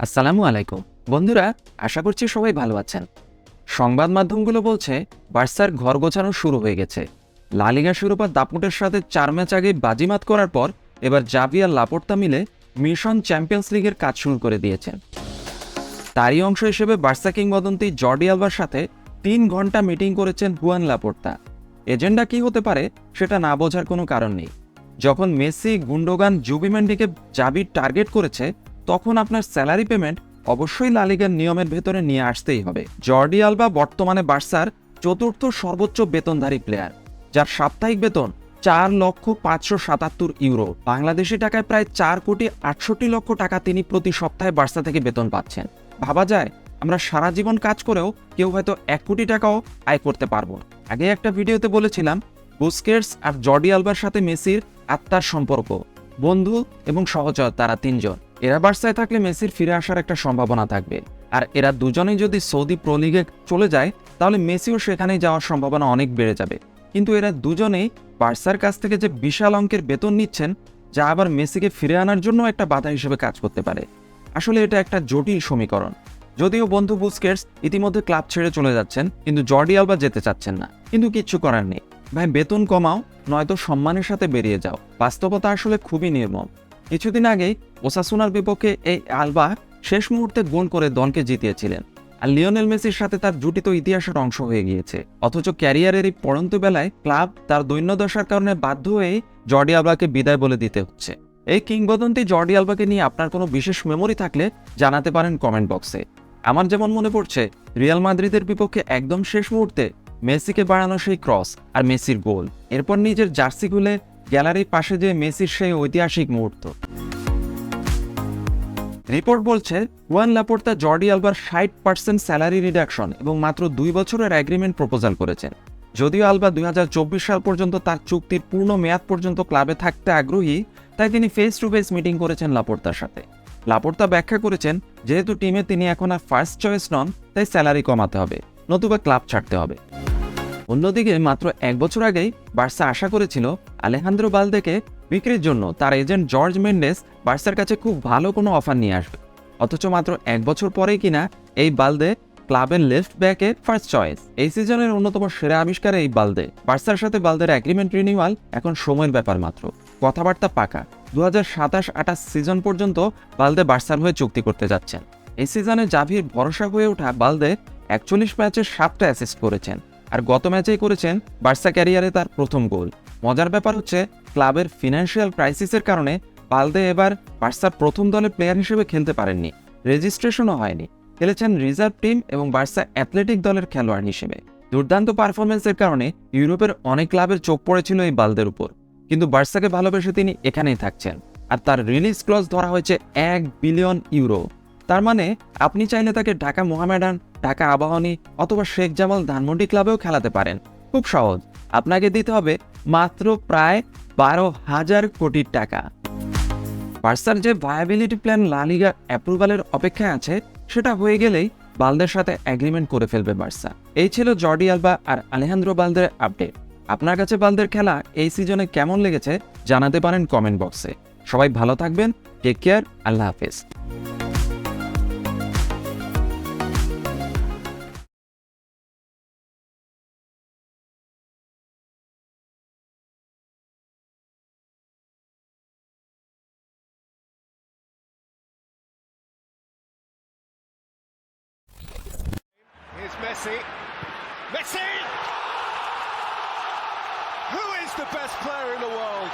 আসসালামু আলাইকুম বন্ধুরা, আশা করছি সবাই ভালো আছেন। সংবাদ মাধ্যমগুলো বলছে বার্সার ঘর গোছানো শুরু হয়ে গেছে। লা লিগা শিরোপা দাপুটের সাথে 4 ম্যাচ আগে বাজিমাত করার পর এবার জাভি আর লাপোর্তা মিলে মিশন চ্যাম্পিয়ন্স লিগের কাজ শুরু করে দিয়েছেন। তারই অংশ হিসেবে বার্সা কিংবদন্তি জর্ডি আলবার সাথে 3 ঘন্টা মিটিং করেছেন হুয়ান লাপোর্তা। এজেন্ডা কি হতে পারে সেটা না বোঝার কোনো কারণ নেই। যখন মেসি, গুন্ডোগান, জুবিমেন্ডিকে জাভি টার্গেট করেছে, তখন আপনার স্যালারি পেমেন্ট অবশ্যই লা লিগার নিয়মের ভেতরে নিয়ে আসতেই হবে। জর্ডি আলবা বর্তমানে বার্সার চতুর্থ সর্বোচ্চ বেতনধারী প্লেয়ার, যার সাপ্তাহিক বেতন 4,577,000 ইউরো, বাংলাদেশি টাকায় প্রায় 4,68,00,000 টাকা তিনি প্রতি সপ্তাহে বার্সা থেকে বেতন পাচ্ছেন। ভাবা যায় আমরা সারা জীবন কাজ করেও কেউ হয়তো 1 কোটি টাকাও আয় করতে পারবো। আগে একটা ভিডিওতে বলেছিলাম বুস্কেটস আর জর্ডি আলবার সাথে মেসির আত্মার সম্পর্ক, বন্ধু এবং সহচর তারা 3 জন। এরা বার্সায় থাকলে মেসির ফিরে আসার একটা সম্ভাবনা থাকবে, আর এরা দুজনেই যদি সৌদি প্রো লিগে চলে যায় তাহলে মেসিও সেখানেই যাওয়ার সম্ভাবনা অনেক বেড়ে যাবে। কিন্তু এরা দুজনেই বার্সার কাছ থেকে যে বিশাল অঙ্কের বেতন নিচ্ছেন, যা আবার মেসিকে ফিরে আনার জন্য একটা বাধা হিসেবে কাজ করতে পারে। আসলে এটা একটা জটিল সমীকরণ। যদিও বন্ধু বুস্কেটস ইতিমধ্যে ক্লাব ছেড়ে চলে যাচ্ছেন, কিন্তু জর্ডি আলবা যেতে চাচ্ছেন না। কিন্তু কিচ্ছু করার নেই ভাই, বেতন কমাও নয়তো সম্মানের সাথে বেরিয়ে যাও। বাস্তবতা আসলে খুবই নির্মম। কিছুদিন আগেই ওসাসুনার বিপক্ষে এই আলবা শেষ মুহূর্তে গোল করে দলকে জিতিয়েছিলেন, আর লিওনেল মেসির সাথে তার জুটি তো ইতিহাসের অংশ হয়ে গিয়েছে। অথচ ক্যারিয়ারের এই পড়ন্ত বেলায় ক্লাব তার দৈন্যদশার কারণে বাধ্য হয়েই জর্ডি আলবাকে বিদায় বলে দিতে হচ্ছে। এই কিংবদন্তি জর্ডি আলবাকে নিয়ে আপনার কোনো বিশেষ মেমোরি থাকলে জানাতে পারেন কমেন্ট বক্সে। আমার যেমন মনে পড়ছে রিয়াল মাদ্রিদের বিপক্ষে একদম শেষ মুহূর্তে মেসিকে বাড়ানো সেই ক্রস আর মেসির গোল, এরপর নিজের জার্সি খুলে গ্যালারির পাশে যে মেসির সেই ঐতিহাসিক মুহূর্ত। রিপোর্ট বলছে হুয়ান লাপোর্তা জর্ডি আলবার 60% স্যালারি রিডাকশন এবং মাত্র 2 বছরের অ্যাগ্রিমেন্ট প্রপোজাল করেছেন। যদিও আলবা 2024 সাল পর্যন্ত তার চুক্তির পূর্ণ মেয়াদ পর্যন্ত ক্লাবে থাকতে আগ্রহী, তাই তিনি ফেস টু ফেস মিটিং করেছেন লাপোর্তার সাথে। লাপোর্তা ব্যাখ্যা করেছেন যেহেতু টিমে তিনি এখন আর ফার্স্ট চয়েস নন, তাই স্যালারি কমাতে হবে, নতুবা ক্লাব ছাড়তে হবে। অন্যদিকে মাত্র 1 বছর আগেই বার্সা আশা করেছিল আলেহান্দ্রো বালদেকে বিক্রির জন্য তার এজেন্ট জর্জ মেন্ডেস বার্সার কাছে খুব ভালো কোনো অফার নিয়ে আসবে। অথচ মাত্র 1 বছর পরেই কিনা এই বালদে ক্লাবের লেফট ব্যাকের ফার্স্ট চয়েস। এই সিজনের অন্যতম সেরা আবিষ্কার এই বালদে। বার্সার সাথে বালদের অ্যাগ্রিমেন্ট রিনিউয়াল এখন সময়ের ব্যাপার মাত্র, কথাবার্তা পাকা। 2027-28 সিজন পর্যন্ত বালদে বার্সার হয়ে চুক্তি করতে যাচ্ছেন। এই সিজনে জাভির ভরসা হয়ে ওঠা বালদে 41 ম্যাচে 7টা অ্যাসিস্ট করেছেন, আর গত ম্যাচেই করেছেন বার্সা ক্যারিয়ারে তার প্রথম গোল। মজার ব্যাপার হচ্ছে ক্লাবের ফিনান্সিয়াল ক্রাইসিসের কারণে বালদে এবার বার্সার প্রথম দলে প্লেয়ার হিসেবে খেলতে পারেননি, রেজিস্ট্রেশনও হয়নি। খেলেছেন রিজার্ভ টিম এবং বার্সা অ্যাথলেটিক দলের খেলোয়াড় হিসেবে। দুর্দান্ত পারফরমেন্সের কারণে ইউরোপের অনেক ক্লাবের চোখ পড়েছিল এই বালদের উপর, কিন্তু বার্সাকে ভালোবেসে তিনি এখানেই থাকছেন। আর তার রিলিজ ক্লজ ধরা হয়েছে 1 বিলিয়ন ইউরো। তার মানে আপনি চাইলে তাকে ঢাকা মোহামেডান, ঢাকা আবাহনী অথবা শেখ জামাল ধানমন্ডি ক্লাবেও খেলাতে পারেন। খুব সহজ, আপনাকে দিতে হবে মাত্র প্রায় 12,000 কোটি টাকা। বার্সার যে ভায়াবিলিটি প্ল্যান লা লিগা অ্যাপ্রুভালের অপেক্ষায় আছে, সেটা হয়ে গেলেই বালদের সাথে অ্যাগ্রিমেন্ট করে ফেলবে বার্সা। এই ছিল জর্ডি আলবা আর আলেহান্দ্রো বালদের আপডেট। আপনার কাছে বালদের খেলা এই সিজনে কেমন লেগেছে জানাতে পারেন কমেন্ট বক্সে। সবাই ভালো থাকবেন, টেক কেয়ার, আল্লাহ হাফেজ। Here's Messi. Messi! Who is the best player in the world?